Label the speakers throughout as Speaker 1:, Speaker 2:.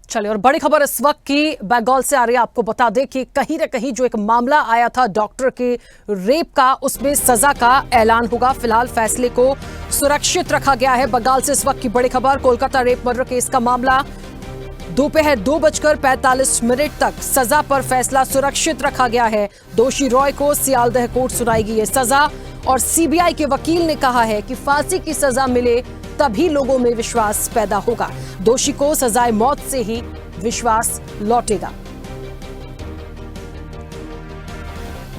Speaker 1: चलिए, और बड़ी खबर इस वक्त की बंगाल से आ रही है। आपको बता दें कि कहीं न कहीं जो एक मामला आया था डॉक्टर के रेप का, उसमें सजा का ऐलान होगा। फिलहाल फैसले को सुरक्षित रखा गया है। बंगाल से इस वक्त की बड़ी खबर, कोलकाता रेप मर्डर केस का मामला दोपहर 2:45 तक सजा पर फैसला सुरक्षित रखा गया है। दोषी रॉय को सियालदह कोर्ट सुनाएगी ये सजा, और सीबीआई के वकील ने कहा है कि फांसी की सजा मिले तभी लोगों में विश्वास पैदा होगा। दोषी को सजाए मौत से ही विश्वास लौटेगा।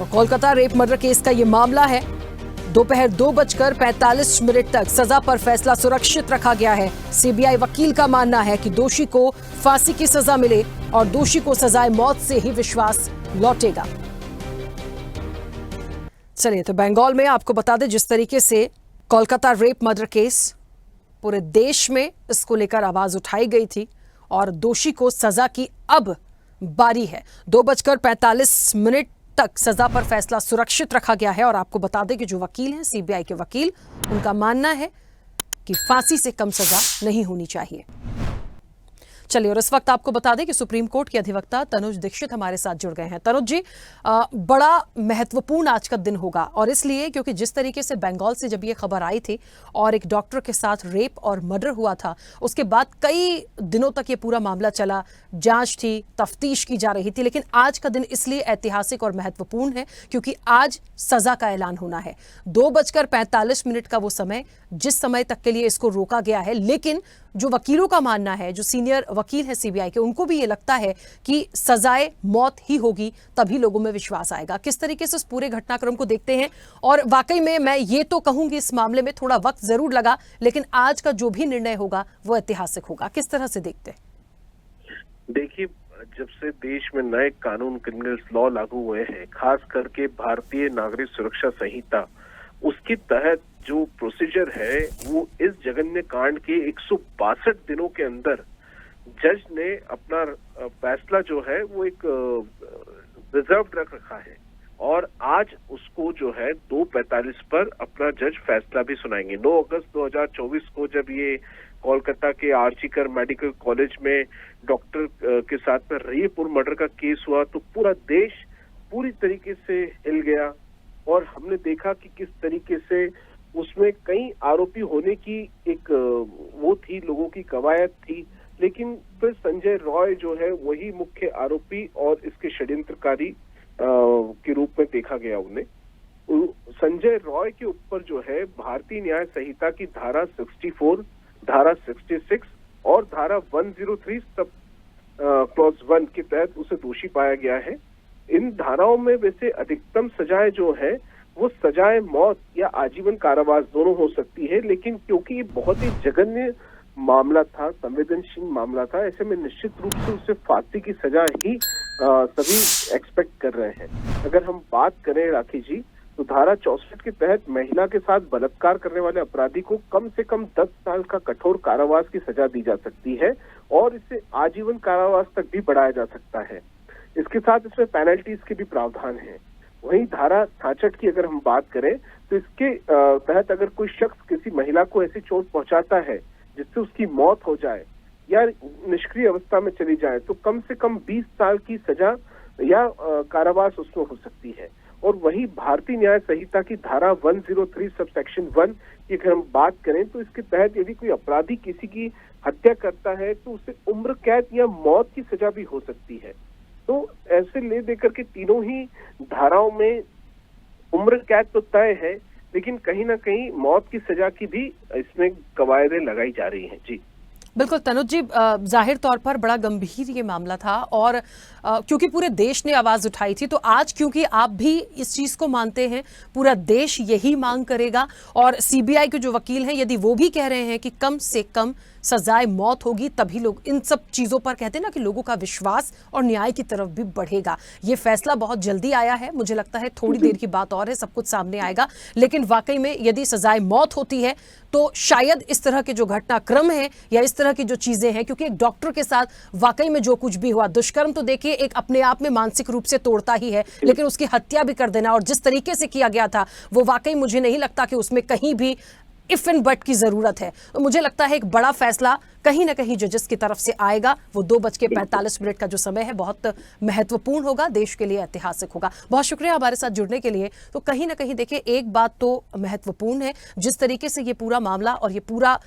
Speaker 1: और कोलकाता रेप मर्डर केस का यह मामला है। दोपहर 2:45 तक सजा पर फैसला सुरक्षित रखा गया है। सीबीआई वकील का मानना है कि दोषी को फांसी की सजा मिले और दोषी को सजाए मौत से ही विश्वास लौटेगा। चलिए, तो बंगाल में आपको बता दें, जिस तरीके से कोलकाता रेप मर्डर केस पूरे देश में इसको लेकर आवाज उठाई गई थी और दोषी को सजा की अब बारी है। 2:45 तक सजा पर फैसला सुरक्षित रखा गया है। और आपको बता दें कि जो वकील हैं, सीबीआई के वकील, उनका मानना है कि फांसी से कम सजा नहीं होनी चाहिए। चलिए, और इस वक्त आपको बता दें कि सुप्रीम कोर्ट के अधिवक्ता तनुज दीक्षित हमारे साथ जुड़ गए हैं। तनुज जी, बड़ा महत्वपूर्ण आज का दिन होगा, और इसलिए क्योंकि जिस तरीके से बंगाल से जब ये खबर आई थी और एक डॉक्टर के साथ रेप और मर्डर हुआ था, उसके बाद कई दिनों तक ये पूरा मामला चला, जांच थी, तफ्तीश की जा रही थी। लेकिन आज का दिन इसलिए ऐतिहासिक और महत्वपूर्ण है क्योंकि आज सजा का ऐलान होना है। 2:45 का वो समय, जिस समय तक के लिए इसको रोका गया है। लेकिन जो वकीलों का मानना है, जो सीनियर वकील है सीबीआई के, उनको भी ये लगता है कि सजाए मौत ही होगी तभी लोगों में विश्वास आएगा। किस तरीके से उस पूरे घटनाक्रम को देखते हैं? और वाकई में मैं ये तो कहूंगी, इस मामले में थोड़ा वक्त जरूर लगा, लेकिन आज का जो भी निर्णय होगा वो ऐतिहासिक होगा। किस तरह से देखते हैं?
Speaker 2: देखिए, जब से देश में नए कानून, क्रिमिनल लॉ लागू हुए हैं, खास करके भारतीय नागरिक सुरक्षा संहिता, उसके तहत जो प्रोसीजर है वो इस जघन्य कांड के 162 दिनों के अंदर जज ने अपना फैसला जो है वो एक रिजर्व रख रखा है। और आज उसको जो है 2:45 पर अपना जज फैसला भी सुनाएंगे। 9 अगस्त 2024 को जब ये कोलकाता के आर्चीकर मेडिकल कॉलेज में डॉक्टर के साथ में रेप और मर्डर का केस हुआ, तो पूरा देश पूरी तरीके से हिल गया। और हमने देखा कि किस तरीके से उसमें कई आरोपी होने की एक वो थी, लोगों की कवायद थी, लेकिन फिर संजय रॉय जो है वही मुख्य आरोपी और इसके षड्यंत्रकारी के रूप में देखा गया उन्हें। संजय रॉय के ऊपर जो है भारतीय न्याय संहिता की धारा 64, धारा 66 और धारा 103 सब क्लॉज 1 के तहत उसे दोषी पाया गया है। इन धाराओं में वैसे अधिकतम सजाएं जो है वो सजाए मौत या आजीवन कारावास दोनों हो सकती है, लेकिन क्योंकि ये बहुत ही जघन्य मामला था, संवेदनशील मामला था, ऐसे में निश्चित रूप से उसे फांसी की सजा ही सभी एक्सपेक्ट कर रहे हैं। अगर हम बात करें राखी जी, तो धारा 64 के तहत महिला के साथ बलात्कार करने वाले अपराधी को कम से कम 10 साल का कठोर कारावास की सजा दी जा सकती है और इसे आजीवन कारावास तक भी बढ़ाया जा सकता है। इसके साथ इसमें पेनल्टीज के भी प्रावधान है। वहीं धारा 66 की अगर हम बात करें तो इसके तहत अगर कोई शख्स किसी महिला को ऐसी चोट पहुंचाता है जिससे उसकी मौत हो जाए या निष्क्रिय अवस्था में चली जाए, तो कम से कम 20 साल की सजा या कारावास उसमें हो सकती है। और वही भारतीय न्याय संहिता की धारा 103 सबसेक्शन 1 की अगर हम बात करें तो इसके तहत यदि कोई अपराधी किसी की हत्या करता है तो उसे उम्र कैद या मौत की सजा भी हो सकती है। तो ऐसे ले देकर के तीनों ही धाराओं में उम्र कैद तो तय है, लेकिन कहीं ना कहीं मौत की सजा की भी इसमें कवायदें लगाई जा रही हैं। जी
Speaker 1: बिल्कुल तनुज जी, जाहिर तौर पर बड़ा गंभीर ये मामला था और क्योंकि पूरे देश ने आवाज उठाई थी, तो आज क्योंकि आप भी इस चीज को मानते हैं, पूरा देश यही मांग करेगा। और सीबीआई के जो वकील हैं, यदि वो भी कह रहे हैं कि कम से कम सजाए मौत होगी तभी लोग, इन सब चीजों पर कहते हैं ना कि लोगों का विश्वास और न्याय की तरफ भी बढ़ेगा। ये फैसला बहुत जल्दी आया है, मुझे लगता है थोड़ी देर की बात और है, सब कुछ सामने आएगा। लेकिन वाकई में यदि सजाए मौत होती है तो शायद इस तरह के जो घटनाक्रम है या इस तरह की जो चीजें हैं, क्योंकि एक डॉक्टर के साथ वाकई में जो कुछ भी हुआ, दुष्कर्म तो देखिए एक अपने आप में मानसिक रूप से तोड़ता ही है, लेकिन उसकी हत्या भी कर देना और जिस तरीके से किया गया था वो वाकई मुझे नहीं लगता कि उसमें कहीं भी इफ एंड बट की जरूरत है। तो मुझे लगता है एक बड़ा फैसला कहीं ना कहीं जजेस की तरफ से आएगा। वो 2:45 का जो समय है बहुत महत्वपूर्ण होगा, देश के लिए ऐतिहासिक होगा। बहुत शुक्रिया हमारे साथ जुड़ने के लिए। तो कहीं ना कहीं देखिए एक बात तो महत्वपूर्ण है, जिस तरीके से ये पूरा मामला और ये पूरा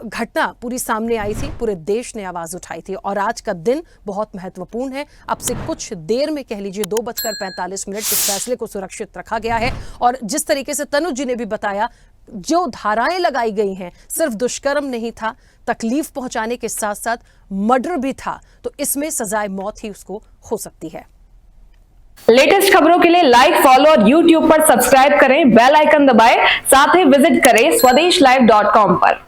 Speaker 1: घटना पूरी सामने आई थी, पूरे देश ने आवाज उठाई थी और आज का दिन बहुत महत्वपूर्ण है। अब से कुछ देर में कह लीजिए 2:45 इस फैसले को सुरक्षित रखा गया है। और जिस तरीके से तनुज जी ने भी बताया, जो धाराएं लगाई गई हैं, सिर्फ दुष्कर्म नहीं था, तकलीफ पहुंचाने के साथ साथ मर्डर भी था, तो इसमें सजाए मौत ही उसको हो सकती है।
Speaker 3: लेटेस्ट खबरों के लिए लाइक, फॉलो और YouTube पर सब्सक्राइब करें, बेल आइकन दबाएं, साथ ही विजिट करें swedishlive.com पर।